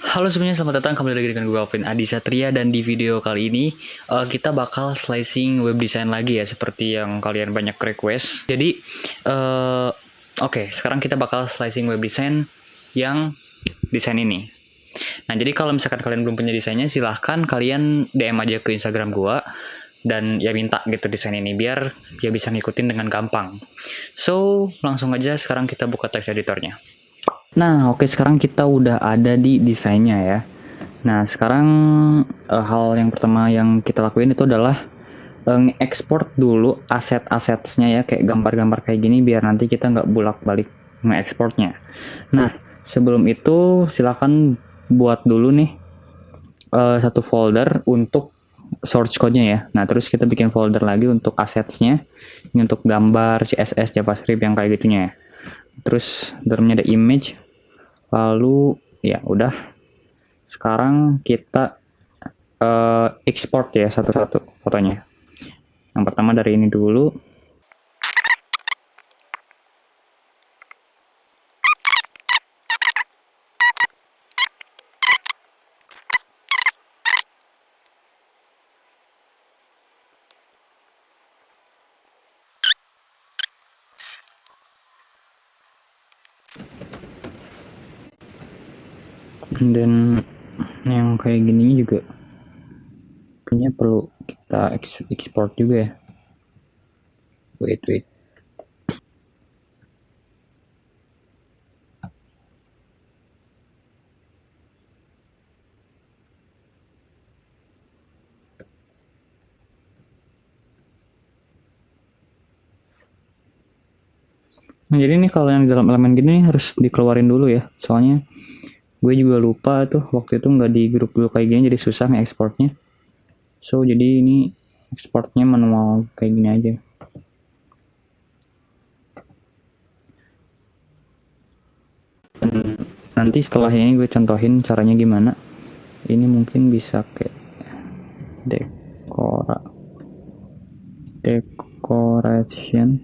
Halo semuanya, selamat datang kembali lagi dengan gue Alvin Adi Satria. Dan di video kali ini kita bakal slicing web design lagi ya, seperti yang kalian banyak request. Jadi oke, sekarang kita bakal slicing web design yang desain ini. Nah, jadi kalau misalkan kalian belum punya desainnya, silahkan kalian DM aja ke Instagram gue dan ya minta gitu desain ini biar dia bisa ngikutin dengan gampang. So, langsung aja sekarang kita buka text editornya. Nah, oke, sekarang kita udah ada di desainnya ya. Nah, sekarang hal yang pertama yang kita lakuin itu adalah nge-export dulu aset-asetnya ya, kayak gambar-gambar kayak gini biar nanti kita nggak bolak-balik nge-exportnya. Nah, sebelum itu silakan buat dulu nih satu folder untuk source code-nya ya. Nah, terus kita bikin folder lagi untuk assets-nya. Ini untuk gambar, CSS, JavaScript yang kayak gitunya ya. Terus dalamnya ada image, lalu ya udah. Sekarang kita export ya satu-satu fotonya. Yang pertama dari ini dulu. Dan yang kayak gini juga kayaknya perlu kita export juga ya. Wait. Nah, jadi nih kalau yang di dalam elemen gini nih harus dikeluarin dulu ya. Soalnya gue juga lupa tuh waktu itu nggak di grup dulu kayak gini, jadi susah nge-exportnya. So, jadi ini exportnya manual kayak gini aja. Dan nanti setelah ini gue contohin caranya gimana. Ini mungkin bisa kayak decoration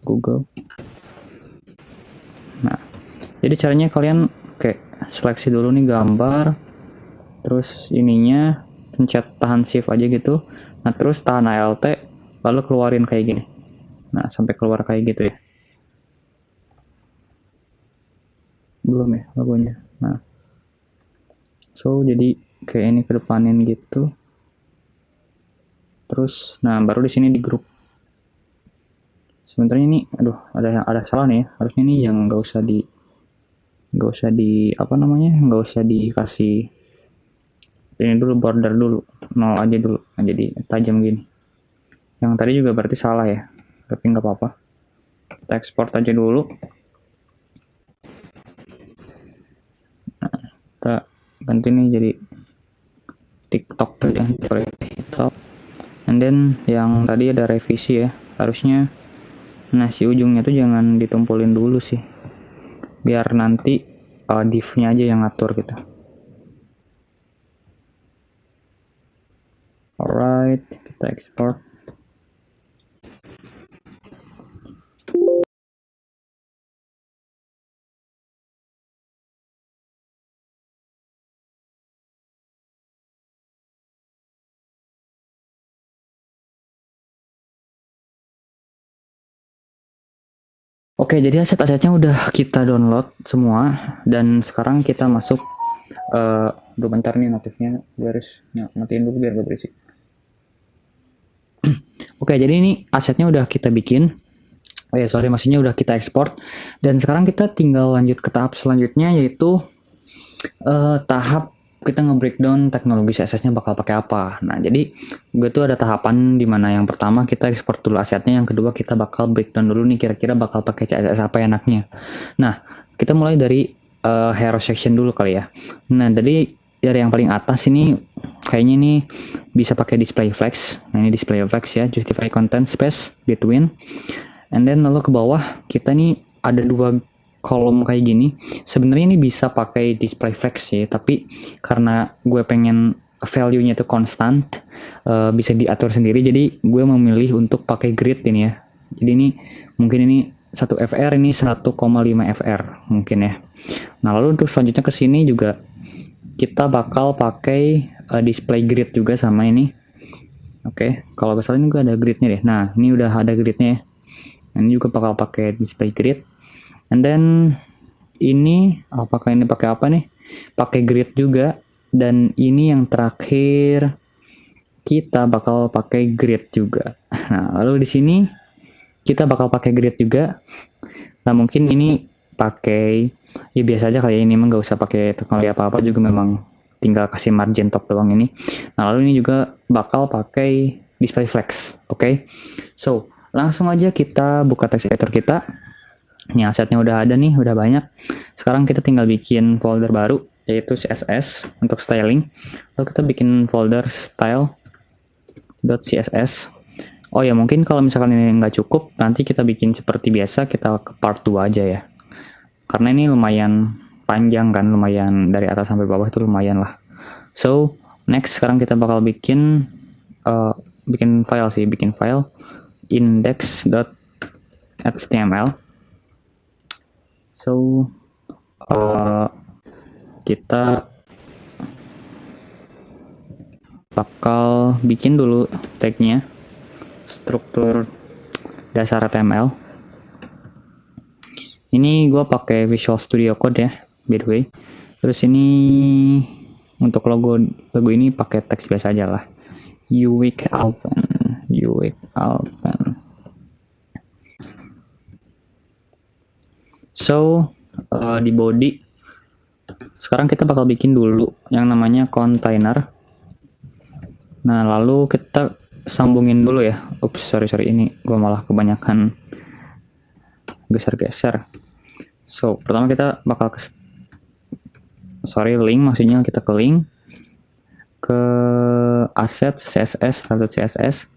Google. Nah, jadi caranya kalian kayak seleksi dulu nih gambar, terus ininya pencet tahan shift aja gitu. Nah, terus tahan Alt, lalu keluarin kayak gini. Nah, sampai keluar kayak gitu ya. Belum ya logonya. Nah, so jadi kayak ini kedepanin gitu. Terus, nah baru di sini di grup. Sebenarnya ini, aduh, ada salah nih ya. Harusnya ini yang nggak usah di apa namanya, nggak usah dikasih ini dulu, border dulu, 0 aja dulu. Nah, jadi tajam gini. Yang tadi juga berarti salah ya, tapi nggak apa-apa. Kita ekspor aja dulu. Nah, kita ganti nih jadi TikTok ya, TikTok. And then yang tadi ada revisi ya, harusnya nah si ujungnya tuh jangan ditumpulin dulu sih, biar nanti div-nya aja yang ngatur gitu. Alright, kita ekspor. Oke, jadi aset-asetnya udah kita download semua dan sekarang kita masuk. Udah bentar nih notifnya, gue harus matiin dulu biar gak berisik. Oke, jadi ini asetnya udah kita bikin. Maksudnya udah kita ekspor. Dan sekarang kita tinggal lanjut ke tahap selanjutnya, yaitu tahap kita nge-breakdown teknologi CSS-nya bakal pakai apa. Nah, jadi gue tuh ada tahapan di mana yang pertama kita ekspor dulu asetnya, yang kedua kita bakal breakdown dulu nih kira-kira bakal pakai CSS apa enaknya. Nah, kita mulai dari hero section dulu kali ya. Nah, dari yang paling atas ini kayaknya ini bisa pakai display flex. Nah, ini display flex ya, justify content space between. And then lalu ke bawah kita nih ada dua kolom kayak gini. Sebenarnya ini bisa pakai display flex ya, tapi karena gue pengen value-nya itu konstan, bisa diatur sendiri, jadi gue memilih untuk pakai grid ini ya. Jadi ini mungkin ini 1 fr, ini 1,5 fr mungkin ya. Nah, lalu untuk selanjutnya ke sini juga kita bakal pakai display grid juga sama ini. Oke, kalau nggak salah ini juga ada gridnya deh. Nah, ini udah ada gridnya ya. Nah, ini juga bakal pakai display grid. And then ini apakah ini pakai apa nih? Pakai grid juga. Dan ini yang terakhir kita bakal pakai grid juga. Nah, lalu di sini kita bakal pakai grid juga. Nah, mungkin ini pakai ya biasa aja kayak ini, emang nggak usah pakai teknologi apa-apa juga, memang tinggal kasih margin top doang ini. Nah, lalu ini juga bakal pakai display flex. Oke. So, langsung aja kita buka text editor kita. Ini asetnya udah ada nih, udah banyak. Sekarang kita tinggal bikin folder baru, yaitu CSS untuk styling. Lalu kita bikin folder style.css. Oh ya, mungkin kalau misalkan ini nggak cukup, nanti kita bikin seperti biasa, kita ke part 2 aja ya. Karena ini lumayan panjang kan, lumayan dari atas sampai bawah itu lumayan lah. So, next sekarang kita bakal bikin file index.html. So, kita bakal bikin dulu tagnya, struktur dasar HTML. Ini gue pakai Visual Studio Code ya, by the way. Terus ini untuk logo ini pakai teks biasa aja lah. UWIC Alpen. So, di body sekarang kita bakal bikin dulu yang namanya container. Nah, lalu kita sambungin dulu ya. Ups, sorry, ini gue malah kebanyakan geser-geser. So, pertama kita bakal link, maksudnya kita ke link ke assets CSS,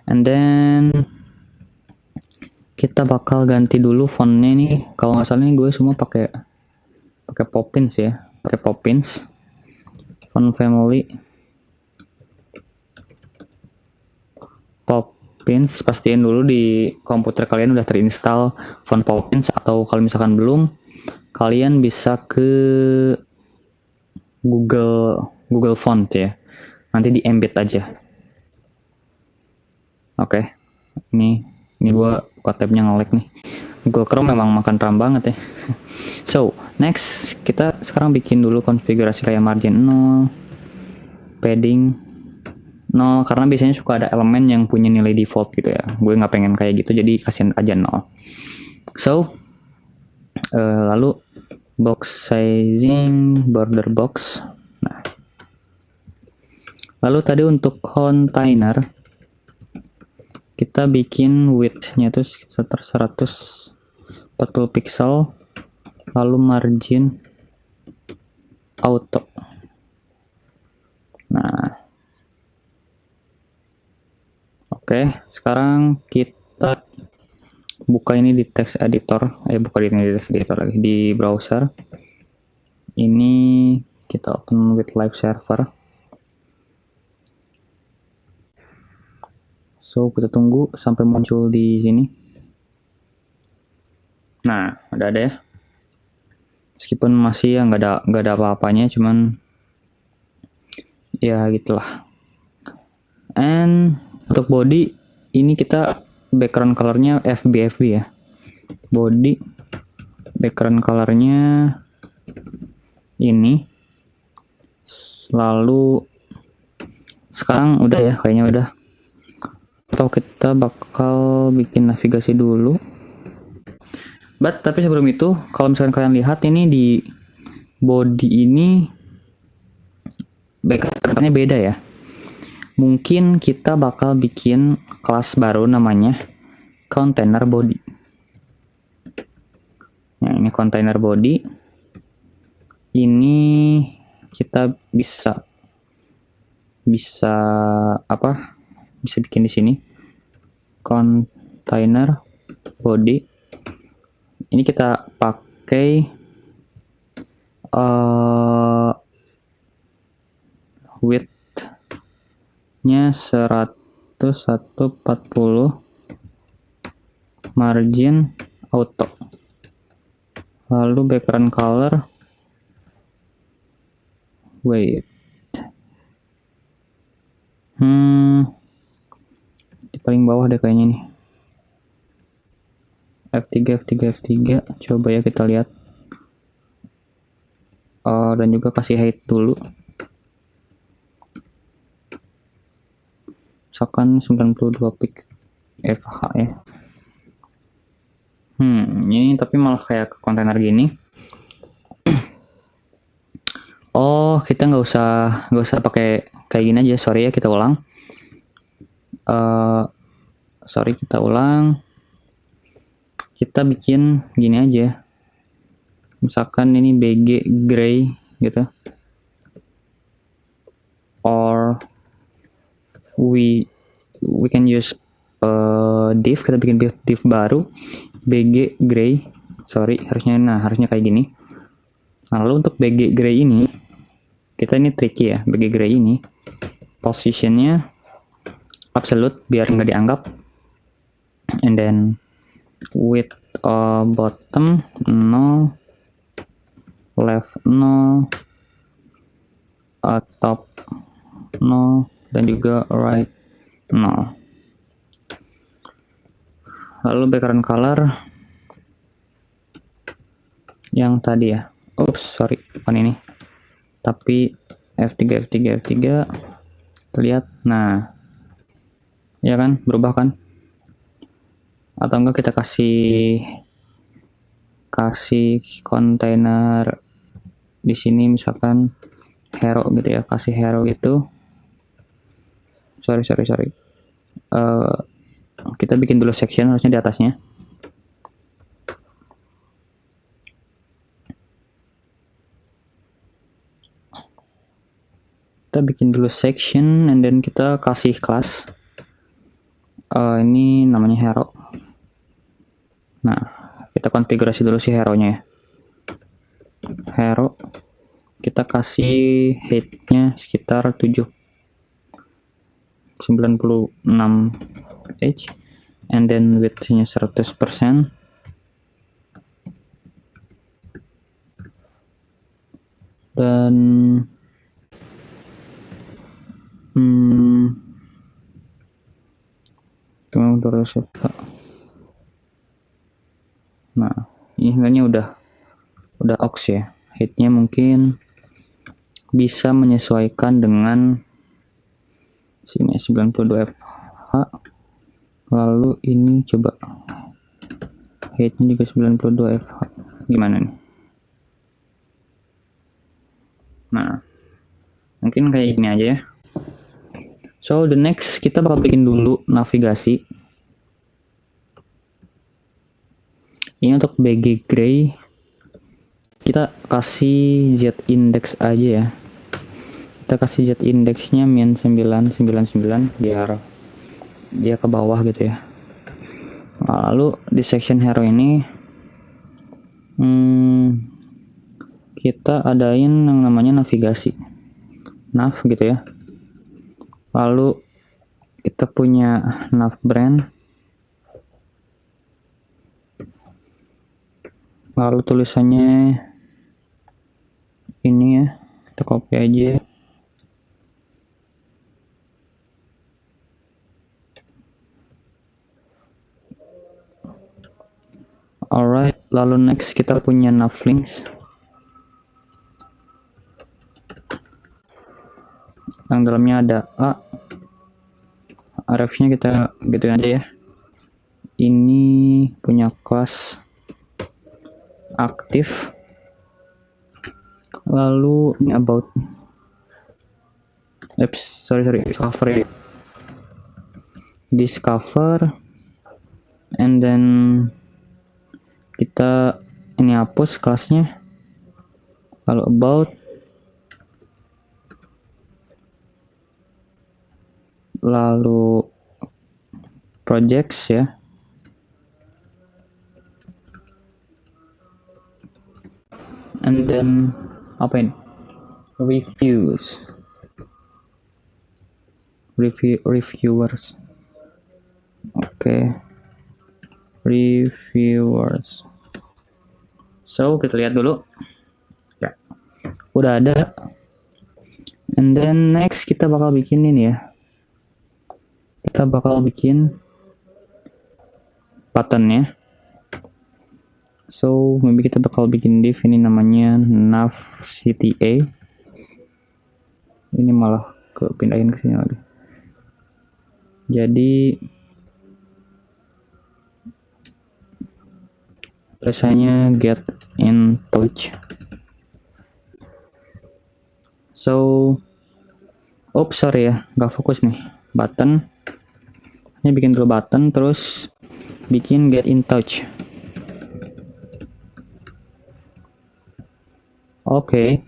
and then kita bakal ganti dulu fontnya nih. Kalau nggak salah nih gue semua pakai Poppins ya, pakai Poppins. Font family Poppins, pastiin dulu di komputer kalian udah terinstall font Poppins, atau kalau misalkan belum, kalian bisa ke Google Font ya. Nanti di embed aja. Oke. Ini gua tabnya nge-lag nih. Google Chrome memang makan RAM banget ya. So, next kita sekarang bikin dulu konfigurasi kayak margin 0, padding 0, karena biasanya suka ada elemen yang punya nilai default gitu ya. Gue nggak pengen kayak gitu, jadi kasihin aja 0. So, lalu box sizing, border box. Nah, lalu tadi untuk container kita bikin width-nya itu sekitar 140 pixel, lalu margin auto. Nah, oke, sekarang kita buka ini di text editor, buka ini di text editor lagi, di browser. Ini kita open with live server. So, kita tunggu sampai muncul di sini. Nah, udah ada ya. Meskipun masih ya nggak ada apa-apanya, cuman ya gitulah. And untuk body ini kita background colornya FBFB ya. Body background colornya ini. Lalu sekarang udah ya, kayaknya udah. Atau kita bakal bikin navigasi dulu. Tapi sebelum itu, kalau misalkan kalian lihat ini di body ini backgroundnya beda ya. Mungkin kita bakal bikin kelas baru namanya container body. Nah, ini container body. Ini kita bisa bikin di sini container body. Ini kita pakai width-nya 140, margin auto. Lalu background color Wait. Di paling bawah deh kayaknya nih. F3. Coba ya kita lihat. Dan juga kasih height dulu. Misalkan 92 pik FH ya. Ini tapi malah kayak kontainer gini. Oh, kita nggak usah pakai kayak gini aja. Sorry ya, kita ulang. Kita ulang. Kita bikin gini aja. Misalkan ini BG gray gitu. Or we can use div. Kita bikin div baru BG gray. Harusnya kayak gini. Nah, lalu untuk BG gray ini kita ini tricky ya. BG gray ini positionnya absolute biar nggak dianggap, and then width bottom 0, left 0, top 0, dan juga right 0. Lalu background color yang tadi ya, sorry, bukan ini, tapi F3 lihat. Nah ya kan, berubah kan? Atau enggak kita kasih kontainer di sini, misalkan hero gitu ya, kasih hero gitu. Sorry. Kita bikin dulu section, harusnya di atasnya. Kita bikin dulu section, and then kita kasih class. Ini namanya hero. Nah, kita konfigurasi dulu si hero-nya ya. Hero, kita kasih height-nya sekitar 96 H, and then width-nya 100%. Dan nah, ini sebenarnya udah ox ya. Height-nya mungkin bisa menyesuaikan dengan sini 92 FH. Lalu ini coba height-nya juga 92 FH. Gimana nih? Nah, mungkin kayak gini aja ya. So the next, kita bakal bikin dulu navigasi. Ini untuk BG gray, kita kasih Z index aja ya. Kita kasih Z indexnya -999 biar dia ke bawah gitu ya. Lalu di section hero ini kita adain yang namanya navigasi, nav gitu ya. Lalu kita punya nav brand, lalu tulisannya ini ya, kita copy aja. Alright, lalu next kita punya nav links. Yang dalamnya ada ref-nya kita gitu aja ya. Ini punya kelas aktif. Lalu ini about discover, and then kita ini hapus kelasnya. Lalu about, lalu projects ya, and then apa ini, reviewers. Oke. Reviewers. So kita lihat dulu ya, udah ada. And then next kita bakal bikin ini ya. Kita bakal bikin buttonnya. So maybe kita bakal bikin div ini namanya nav cta. Ini malah kepindahin ke sini lagi. Jadi biasanya get in touch. So oops, sorry ya, nggak fokus nih. Button. Ini bikin dulu button, terus bikin get in touch. Oke.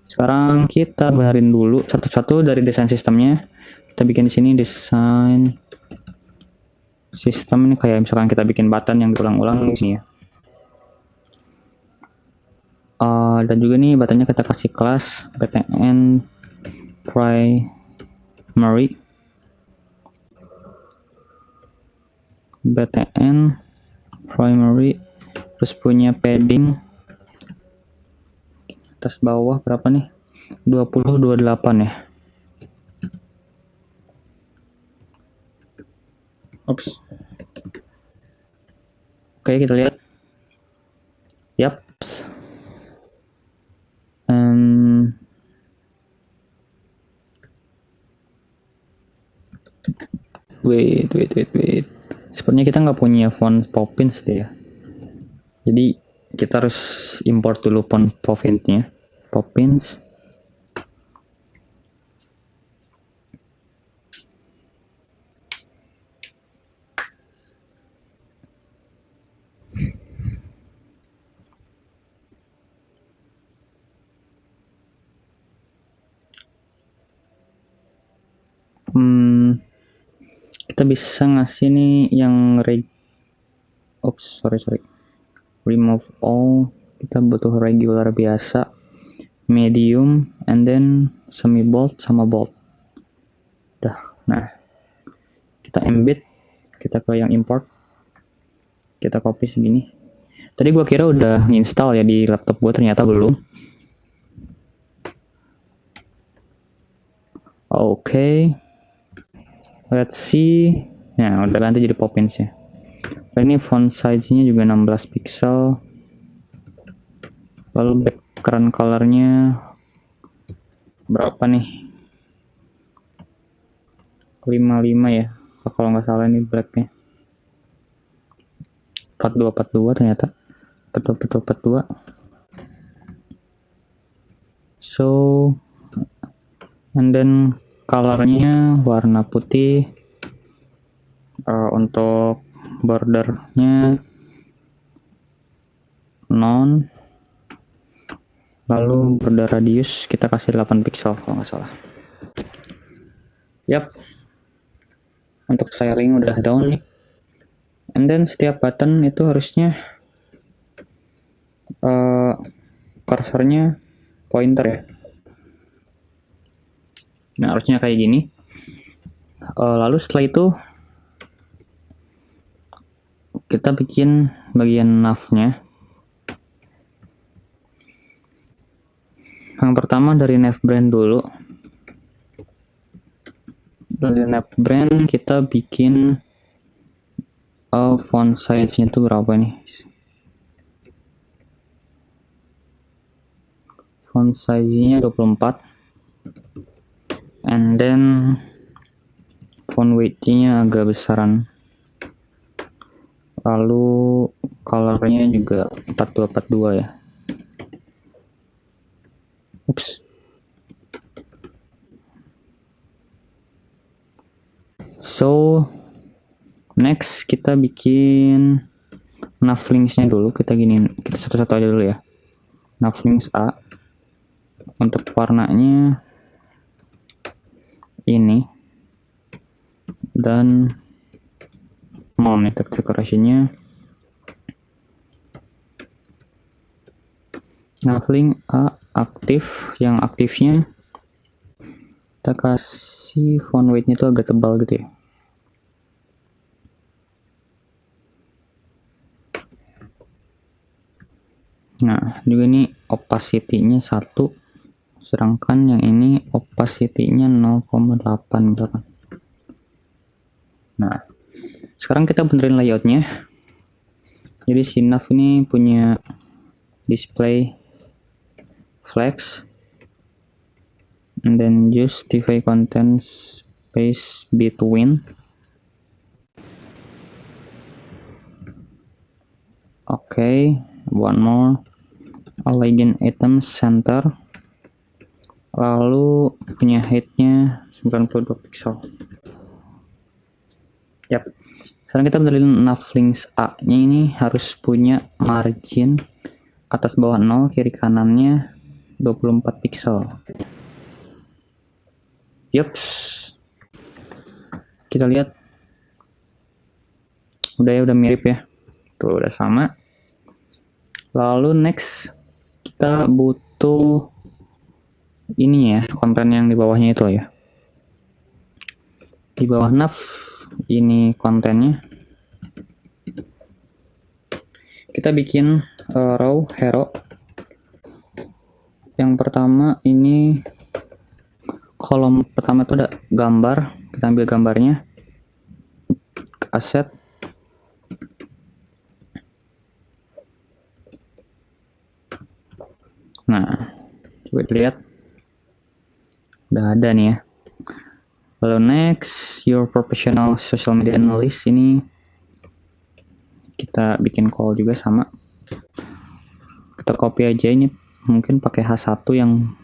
Sekarang kita benerin dulu satu-satu dari desain sistemnya. Kita bikin di sini desain sistem ini kayak misalkan kita bikin button yang berulang-ulang di sini ya. Dan juga nih buttonnya kita kasih kelas btn primary. btn primary terus punya padding atas bawah berapa nih, 20 28 ya. Oops. Oke, kita lihat. Yap. Wait. Sepertinya kita nggak punya font Poppins deh ya. Jadi kita harus import dulu font Poppins-nya. Poppins. Kita bisa ngasih nih yang remove all. Kita butuh regular biasa, medium, and then semi bold sama bold. Udah. Nah, kita embed, kita ke yang import, kita copy segini. Tadi gua kira udah install ya di laptop gua, ternyata belum. Oke. Let's see. Nah, udah ganti jadi Poppins ya. Ini font size-nya juga 16 pixel. Lalu background color-nya berapa nih? 55 ya. Kalau nggak salah ini black-nya. 42 ternyata. 42. So, and then color-nya warna putih. Untuk bordernya non, lalu border radius kita kasih 8 pixel kalau nggak salah. Yap, untuk styling udah down nih. And then setiap button itu harusnya cursornya pointer ya. Nah, harusnya kayak gini. Lalu setelah itu kita bikin bagian nav-nya. Yang pertama dari nav brand dulu. Dari nav brand kita bikin font size-nya itu berapa nih? Font size-nya 24. And then font weight-nya agak besaran. Lalu color-nya juga 42 ya. Oops. So next kita bikin nav links-nya dulu. Kita satu-satu aja dulu ya. Nav links A. Untuk warnanya ini. Dan text decoration-nya. Nav link A aktif, yang aktifnya kita kasih font weight-nya itu agak tebal gitu ya. Nah, juga ini opacity-nya 1. sedangkan yang ini opacity-nya 0,8 misalkan. Nah, sekarang kita benerin layoutnya. Jadi si nav ini punya display flex, and then justify content space between. Okay, one more. Align item center. Lalu punya height-nya 92 pixel. Yap. Sekarang kita benerin nav links A-nya ini harus punya margin atas bawah 0, kiri kanannya 24 pixel. Yups. Kita lihat. Udah mirip ya. Tuh udah sama. Lalu next kita butuh ini ya, konten yang di bawahnya itu ya. Di bawah nav ini kontennya. Kita bikin row hero. Yang pertama ini kolom pertama itu ada gambar. Kita ambil gambarnya. Aset. Nah, coba lihat. Udah ada nih ya. Lalu next, your professional social media analyst ini kita bikin call juga sama. Kita copy aja ini, mungkin pakai H1 yang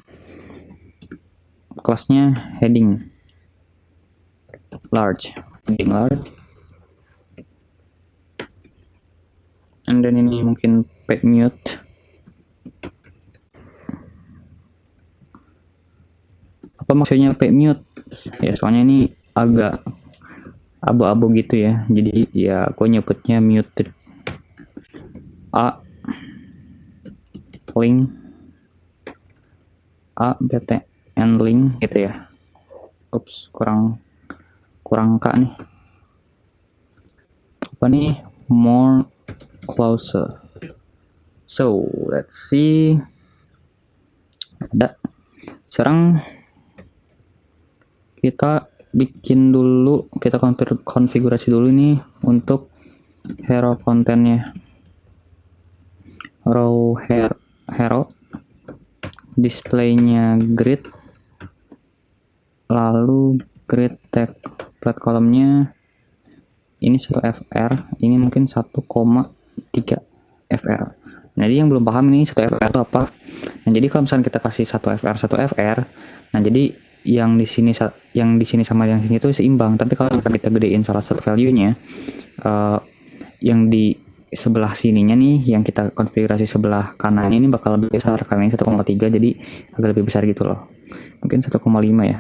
kelasnya heading large, and then ini mungkin page mute. Apa maksudnya page mute? Ya soalnya ini agak abu-abu gitu ya, jadi ya aku nyebutnya muted. A link A btn link gitu ya. Ups, kurang K nih. Apa nih? More closer. So let's see. Ada. Sekarang kita bikin dulu, kita konfigurasi dulu nih untuk hero kontennya. Row hero, displaynya grid, lalu grid tag plat kolomnya ini 1 fr, ini mungkin 1,3 fr. Nah, jadi yang belum paham ini 1 fr itu apa? Nah, jadi kalau misalnya kita kasih 1 fr, nah jadi yang di sini sama yang sini itu seimbang. Tapi kalau kita gedein salah satu value-nya, yang di sebelah sininya nih, yang kita konfigurasi sebelah kanan ini bakal lebih besar karena ini 1,3, jadi agak lebih besar gitu loh. Mungkin 1,5 ya.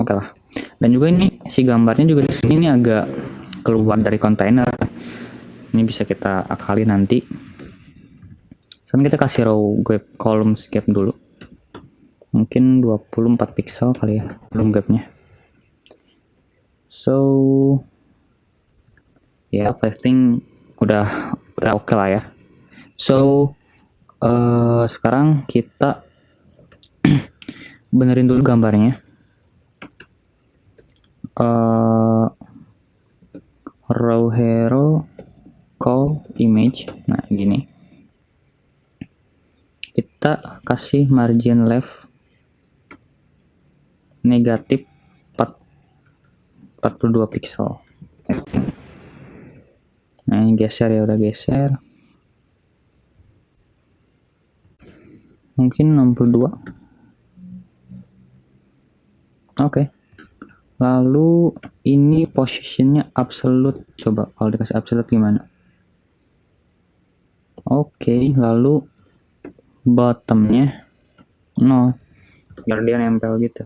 Oke lah. Dan juga ini si gambarnya juga di sini nih agak keluar dari kontainer. Ini bisa kita akali nanti. Sekarang kita kasih row gap column gap dulu. Mungkin 24 pixel kali ya column gapnya. So ya, pathing udah oke lah ya. So sekarang kita benerin dulu gambarnya. Row hero call image. Nah, gini. Kita kasih margin left negatif 42 pixel. Nah, ini geser ya, udah geser. Mungkin 62. Oke. Lalu ini positionnya absolute. Coba kalau dikasih absolute gimana? Oke, lalu bottomnya 0, biar dia nempel gitu.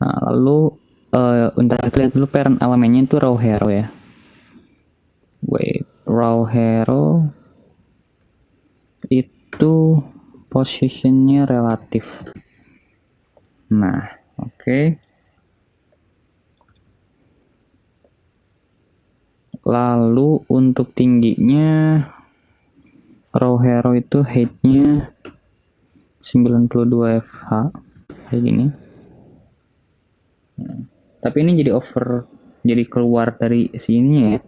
Nah, lalu untuk kita lihat dulu parent elemennya itu row hero ya. Wait, row hero itu positionnya relatif. Nah, oke. Lalu untuk tingginya raw hero itu height-nya 92 fh kayak gini. Tapi ini jadi jadi keluar dari sini ya.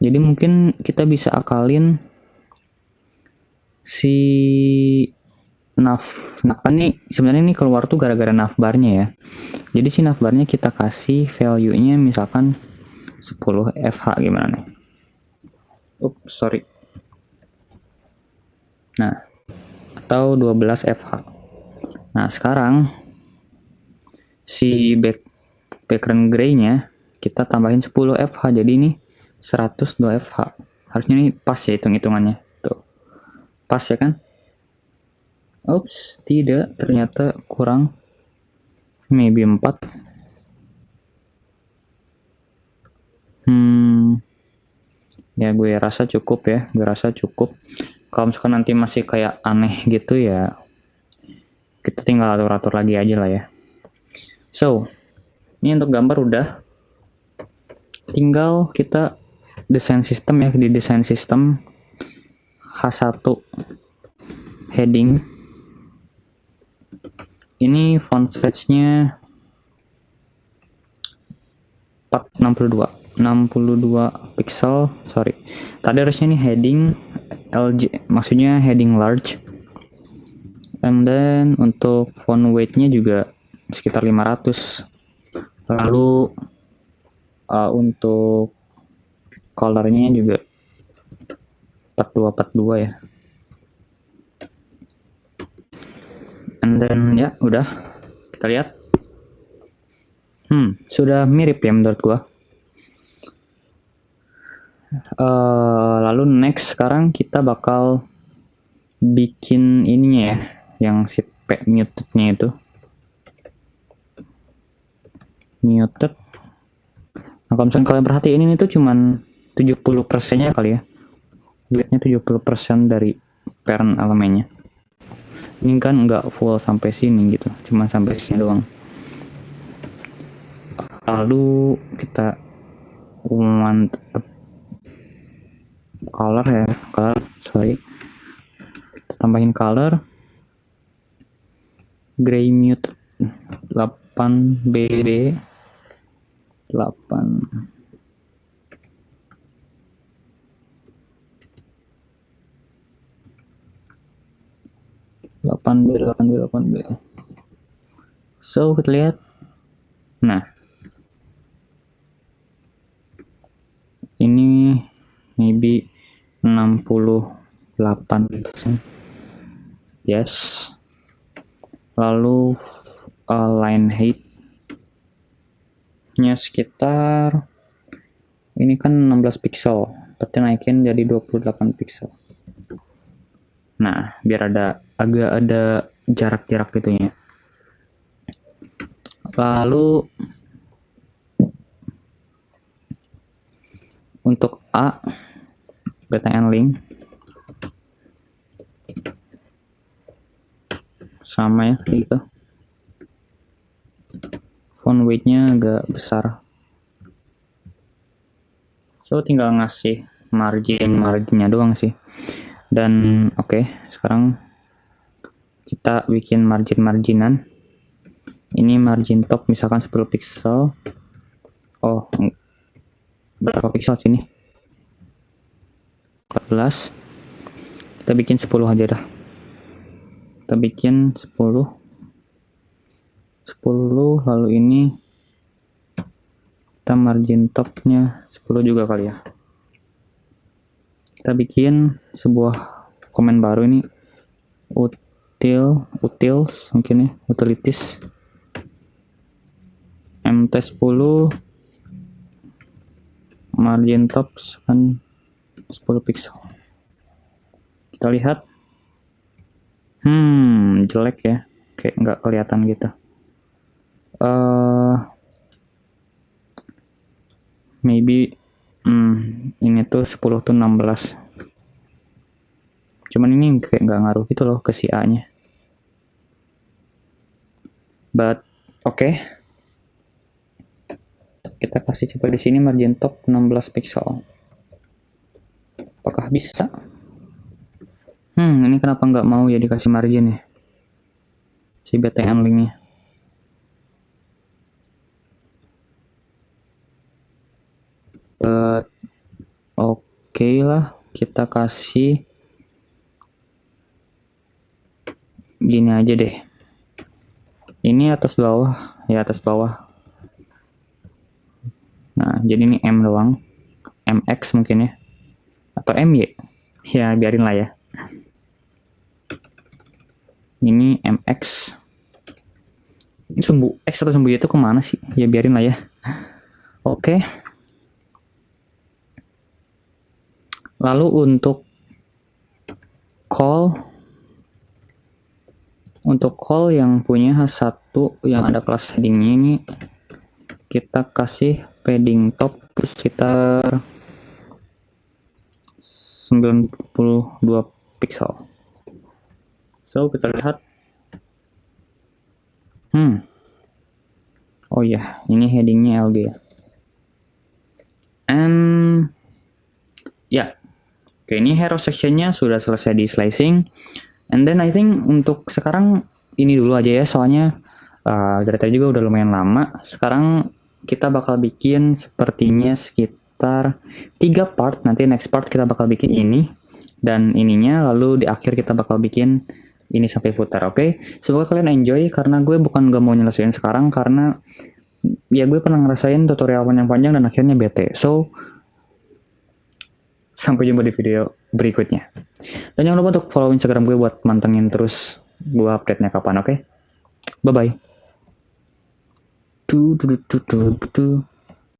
Jadi mungkin kita bisa akalin si kan nih sebenarnya ini keluar tuh gara-gara navbarnya ya. Jadi si navbarnya kita kasih value-nya misalkan 10 fh gimana nih. Sorry. Nah, atau 12 fh. Nah, sekarang si background gray-nya kita tambahin 10 fh, jadi ini 102 fh. Harusnya ini pas ya hitung-hitungannya. Tuh. Pas ya kan? Tidak, ternyata kurang. Maybe 4. Ya gue rasa cukup ya, Kalau misalkan nanti masih kayak aneh gitu ya, kita tinggal atur-atur lagi aja lah ya. So, ini untuk gambar udah. Tinggal kita desain sistem ya, di desain sistem H1 heading. Ini font size-nya 62 pixel, sorry. Tadi harusnya ini heading LG, maksudnya heading large. And then untuk font weight-nya juga sekitar 500. Lalu untuk color-nya juga 42 ya. And then ya udah, kita lihat. Sudah mirip ya menurut gua. Lalu next sekarang kita bakal bikin ininya ya, yang si muted-nya itu. Muted. Nah, kalau misalnya kalian perhatiin ini tuh cuman 70%-nya kali ya. Width-nya 70% dari parent elemennya. Ini kan nggak full sampai sini gitu, cuma sampai sini doang. Lalu kita color, kita tambahin color gray mute 8BB 8 8B. So kita lihat. Nah, ini maybe 68%. Yes. Lalu line height nya sekitar, ini kan 16 pixel, berarti naikin jadi 28 pixel. Nah, biar agak ada jarak-jarak gitu ya. Lalu untuk A, btn link sama ya gitu. Font weight-nya agak besar. So tinggal ngasih marginnya doang sih. Dan oke, sekarang kita bikin marginan. Ini margin top misalkan 10 pixel. Oh, berapa pixel sini? 14. Kita bikin 10 aja dah. Kita bikin 10, lalu ini kita margin topnya 10 juga kali ya. Kita bikin sebuah komen baru ini, utils mungkin ya, utilities mt10 margin top kan 10 pixel. Kita lihat, jelek ya, kayak nggak kelihatan gitu. Maybe ini tuh 10 tuh 16. Cuman ini kayak nggak ngaruh gitu loh ke si A nya. But oke. Kita kasih coba di sini margin top 16 pixel. Apakah bisa? Ini kenapa nggak mau ya dikasih margin ya? Si BTN linknya. Oke lah, kita kasih gini aja deh. Ini atas bawah, ya atas bawah. Nah, jadi ini M doang. MX mungkin ya. Atau MY. Ya, biarin lah ya. Ini MX. Ini sumbu X atau sumbu Y itu kemana sih? Ya biarin lah ya. Oke. Lalu untuk call yang punya H1 yang ada kelas headingnya ini kita kasih padding top sekitar 92 pixel. So kita lihat. Oh ya, ini headingnya LG ya. And ya, oke, ini hero sectionnya sudah selesai di slicing. And then I think untuk sekarang ini dulu aja ya, soalnya dari tadi juga udah lumayan lama. Sekarang kita bakal bikin sepertinya sekitar 3 part. Nanti next part kita bakal bikin ini dan ininya, lalu di akhir kita bakal bikin ini sampai footer, oke? Semoga kalian enjoy, karena gue bukan gak mau nyelesain sekarang, karena ya gue pernah ngerasain tutorial panjang-panjang dan akhirnya bete. So, sampai jumpa di video berikutnya. Dan jangan lupa untuk follow Instagram gue buat mantengin terus gue update-nya kapan, oke? Bye-bye.